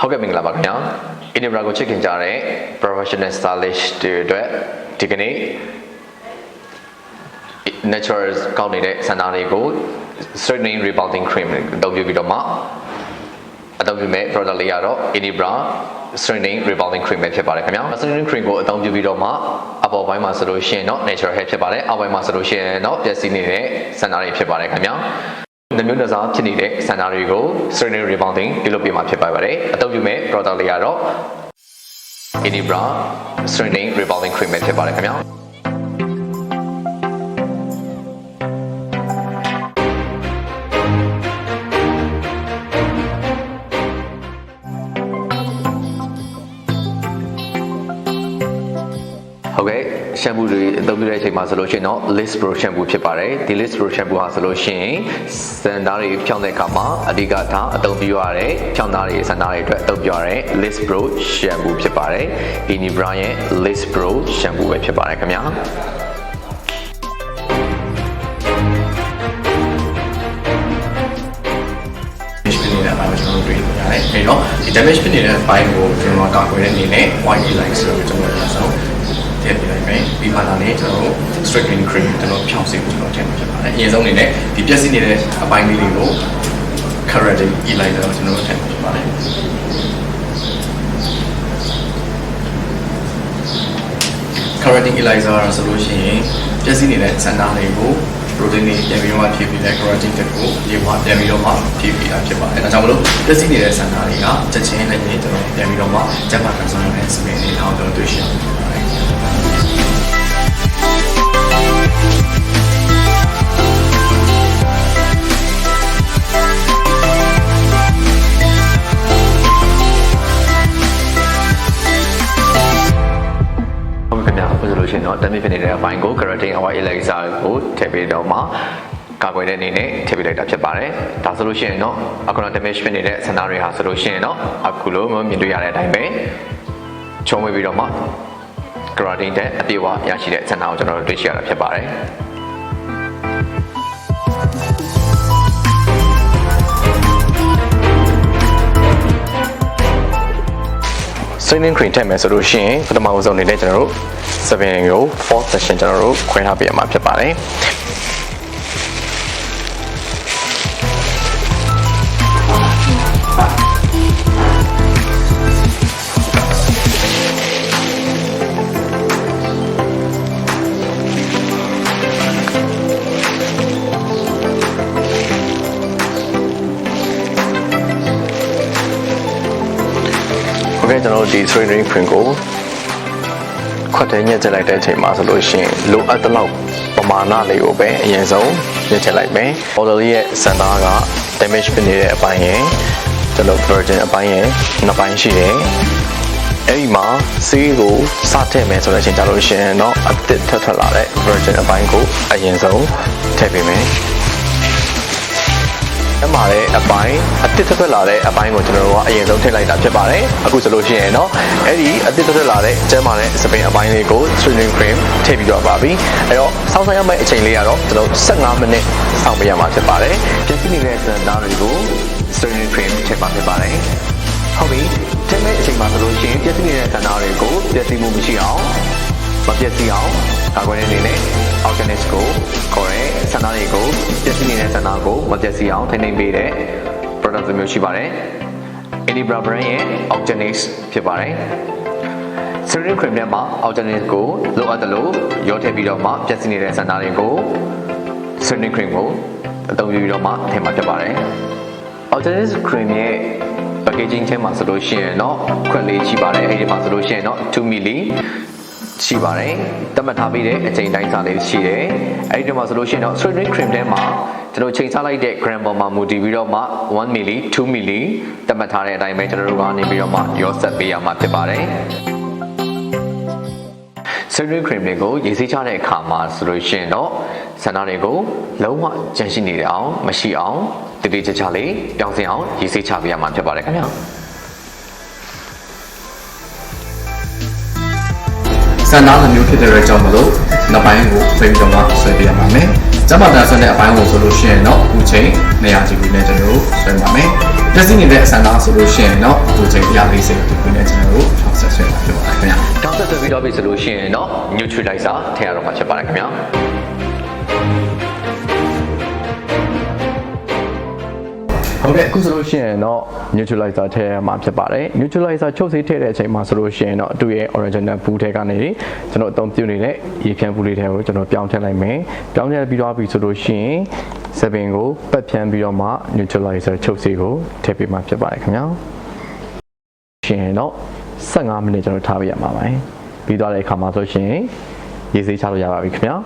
ဟုတ်ကဲ့မင်္ဂလာပါခင်ဗျာ Inibra ကိုချစ်ခင်ကြတဲ့ professional stylist တွေအတွက်ဒီကနေ့ natural ကောင်းနေတဲ့ဆန္ဒတွေကို straightening rebonding cream အသုံးပြုပြီးတော့မှအသုံးပြုမဲ့ product လေးကတော့ Inibra straightening rebonding cream ပဲဖြစ်ပါတယ်ခင်ဗျာ straightening cream ကိုအသုံးပြုပြီးတော့မှအပေါ်ပိုင်းမှာဆိုလို့ရှိရင်တော့ natural hair ဖြစ်ပါတယ်အောက်ပိုင်းမှာဆိုလို့ရှိရင်တော့ပျက်စီးနေတဲ့ဆန္ဒတွေဖြစ်ပါတယ်ခင်ဗျာနှမျိုးနှစားဖြစ်နေတဲ့ဆန္ဒတွေကို straightening rebonding ပြုလုပ်ပြမှာဖြစ်ပါတယ်အသုံးပြုမဲ့ product လေးကတော့ Inibra straightening rebonding cream ပဲဖြစ်ပါတယ်ခင်ဗျာဟုတ်ကဲ့ရှမ်ပူတွေအသုံးပြုတဲ့အချိန်မှာဆိုလို့ရှိရင်တော့ Liss Pro ရှမ်ပူဖြစ်ပါတယ်ဒီ Liss Pro ရှမ်ပူဟာဆိုလို့ရှိရင်စံသားတွေဖြောင်းတဲ့အခါမှာအဓိကထားအသုံးပြုရတဲ့ဖြောင်းသားတွေစံသားတွေအတွက်အသုံးပြုရတဲ့ Liss Pro ရှမ်ပူဖြစ်ပါတယ် Inibra ရဲ့ Liss Pro ရှမ်ပူပဲဖြစ်ပါတယ်ခင်ဗျာအဲ့တော့ဒီ damage ဖြစ်နေတဲ့ file ကိုကျွန်တော်ကာကွယ်တဲ့အနေနဲ့ white elixir ဆိုတော့ကျွန်တော်လည်းဆိုထည့်ပြလိုက်မယ်ပြီးမှလာနေကျွန်တော် straightening cream ကျွန်တော်ဖြောင်းစေဖို့ကျွန်တော်ထည့်မှာဖြစ်ပါတယ်အရင်ဆုံးအနေနဲ့ဒီပြည့်စည်နေတဲ့အပိုင်းလေးတွေကို correcting elixir ကိုကျွန်တော်ထည့်မှာဖြစ်ပါတယ် correcting elixir ဆိုလို့ရှိရင်ပြည့်စည်နေတဲ့စံသားတွေကိုprotein တွေပြန်ပြီးတော့ဖြည့်ပြီးတဲ့ collagen တွေကိုဒီမှာပြန်ပြီးတော့မှဖြည့်ပြီးတာဖြစ်ပါတယ်။ဒါကြောင့်မလို့ပျက်စီးနေတဲ့ဆန္ဒတွေကချက်ချင်းလည်းကျွန်တော်ပြန်ပြီးတော့မှကျန်းမာကန်ဆောင်တဲ့စပင်းတွေအောင်တော့တွေ့ရှိရပါတယ်။နော်တမ်းဖြစ်နေတဲ့အပိုင်းကို keratin white elixir ကိုထည့်ပြီးတော့မှကာကွယ်တဲ့အနေနဲ့ထည့်ပေးလိုက်တာဖြစ်ပါတယ်ဒါဆိုလို့ရှိရင်တော့အခုန damage ဖြစ်နေတဲ့ဆန္ဒတွေဟာဆိုလို့ရှိရင်တော့အခုလိုမြင်တွေ့ရတဲ့အတိုင်းပဲချုံဝေးပြီးတော့မှ keratin တဲ့အပြည့်အဝရရှိတဲ့ဆန္ဒကိုကျွန်တော်တို့တွေ့ရှိရတာဖြစ်ပါတယ်straightening cream ထည့်မယ်ဆိုလို့ရှိရင်ပထမဆုံးအနေနဲ့ကျွန်တော်တို့7ကို 4th session ကျွန်တော်တို့ခွဲထားပေးရမှာဖြစ်ပါတယ်ကျွန်တော်ဒီ straightening cream ကိုခွက်ထဲညှက်ချက်လိုက်တဲ့အချိန်မှာဆိုလို့ရှိရင်လိုအပ်တဲ့လောက်ပမာဏလေးကိုပဲအရင်ဆုံးညှက်ချက်လိုက်မယ်။ model ရဲ့စံသားက damage ဖြစ်နေတဲ့အပိုင်းရယ်ကျွန်တော် virgin အပိုင်းရယ်နှစ်ပိုင်းရှိတယ်။အဲဒီမှာဆေးကိုစထည့်မယ်ဆိုတဲ့အချိန်ကြလို့ရှိရင်တော့အသစ်ထွက်လာတဲ့ virgin အပိုင်းကိုအရင်ဆုံးထည့်ပေးမယ်။အမှားတဲ့အပိုင်းအသစ်ထွက်လာတဲ့အပိုင်းကိုကျွန်တော်တို့ကအရင်ဆုံးထည့်လိုက်တာဖြစ်ပါတယ်အခုဆိုလို့ရှိရင်တော့အဲ့ဒီအသစ်ထွက်လာတဲ့ကျန်းမာတဲ့စပင်အပိုင်းလေးကို straightening cream ထည့်ပြီးတော့ပါပြီအဲ့တော့စောင့်ဆိုင်ရမယ့်အချိန်လေးကတော့ကျွန်တော်15မိနစ်စောင့်ပေးရမှာဖြစ်ပါတယ်ပြည့်စုံနေတဲ့စံသားတွေကို straightening cream ထည့်ပါဖြစ်ပါတယ်ဟုတ်ပြီထည့်မယ့်အချိန်မှာဆိုလို့ရှိရင်ပြည့်စုံနေတဲ့စံသားတွေကိုပြည့်စုံမှုမရှိအောင်မပြည့်စုံအောင်ကာကွယ်တဲ့အနေနဲ့ organic ကိုခေါ်တဲ့ဆန္ဒတွေကိုပြည့်စုံနေတဲ့ဆန္ဒကိုမပြည့်စုံအောင်ထိန်းသိမ်းပေးတဲ့ product မျိုးရှိပါတယ် Inibra brand ရဲ့ organic ဖြစ်ပါတယ် straightening cream ထဲမှာ organic ကိုလိုအပ်တယ်လို့ရောထည့်ပြီးတော့မှပြည့်စုံနေတဲ့ဆန္ဒတွေကို straightening cream ကိုအသုံးပြုပြီးတော့မှထည့်မှာဖြစ်ပါတယ် organic cream ရဲ့ packaging ထဲမှာဆိုလို့ရှိရင်တော့ခွက်လေးရှိပါတယ်အဲဒီမှာဆိုလို့ရှိရင်တော့2 mlရှိပါတယ်တတ်မှတ်ထားပြီးတဲ့အချိန်တိုင်းစားလေးရှိတယ်အဲဒီမှာဆိုလို့ရှိရင်တော့ straightening cream ထဲမှာကျွန်တော်ချိန်စားလိုက်တဲ့ gram ပေါ်မှာမူတည်ပြီးတော့မှ1 ml 2 ml တတ်မှတ်ထားတဲ့အတိုင်းပဲကျွန်တော်တို့ကနေပြီးတော့မှရောဆက်ပေးရမှာဖြစ်ပါတယ် straightening cream တွေကိုရေဆေးချတဲ့အခါမှာဆိုလို့ရှိရင်တော့ဆန္ဒတွေကိုလုံးဝကြန့်ရှိနေအောင်မရှိအောင်တတိကျကျလေးပြောင်းစင်အောင်ရေဆေးချပေးရမှာဖြစ်ပါတယ်ခင်ဗျာစံသားမျိုးဖြစ်တဲ့အတွက်ကြောင့်မလို့နောက်ပိုင်းကိုဖိပြီးတော့မှဆွဲပြရပါမယ်။ကျမတာဆွဲတဲ့အပိုင်းကိုဆိုလို့ရှိရင်တော့အခုချိန်200 GB နဲ့ကျွန်တော်တို့ဆွဲပါမယ်။ ပြည့်စည်နေတဲ့အဆန်သားဆိုလို့ရှိရင်တော့ဒီချိန်140ဒီခုနဲ့ကျွန်တော်တို့ထောက်ဆက်ဆွဲတာဖြစ်ပါတယ်ခင်ဗျာ တောင်းဆက်ဆွဲပြီးတော့ပြီဆိုလို့ရှိရင်တော့ neutralizer ထည့်ရတော့မှာဖြစ်ပါတယ်ခင်ဗျာဟုတ်ကဲ့အခုဆိုလို့ရှိရင်တော့ neutralizer ထည့်ရမှာဖြစ်ပါတယ် neutralizer ချုပ်ဆေးထည့်တဲ့အချိန်မှာဆိုလို့ရှိရင်တော့သူ့ရဲ့ original ဘူးထဲကနေကျွန်တော်အသုံးပြုနေတဲ့ရေဖြန်းဘူးလေးထဲကိုကျွန်တော်ပြောင်းထည့်လိုက်မယ်ပြောင်းထည့်ပြီးတော့ပြီဆိုလို့ရှိရင်စပင်ကိုပတ်ဖြန်းပြီးတော့မှ neutralizer ချုပ်ဆေးကိုထည့်ပေးမှာဖြစ်ပါတယ်ခင်ဗျာရှင်တော့15မိနစ်ကျွန်တော်ထားပေးရမှာပါပြီးသွားတဲ့အခါမှာဆိုရှင်ရေဆေးချလို့ရပါပြီခင်ဗျာ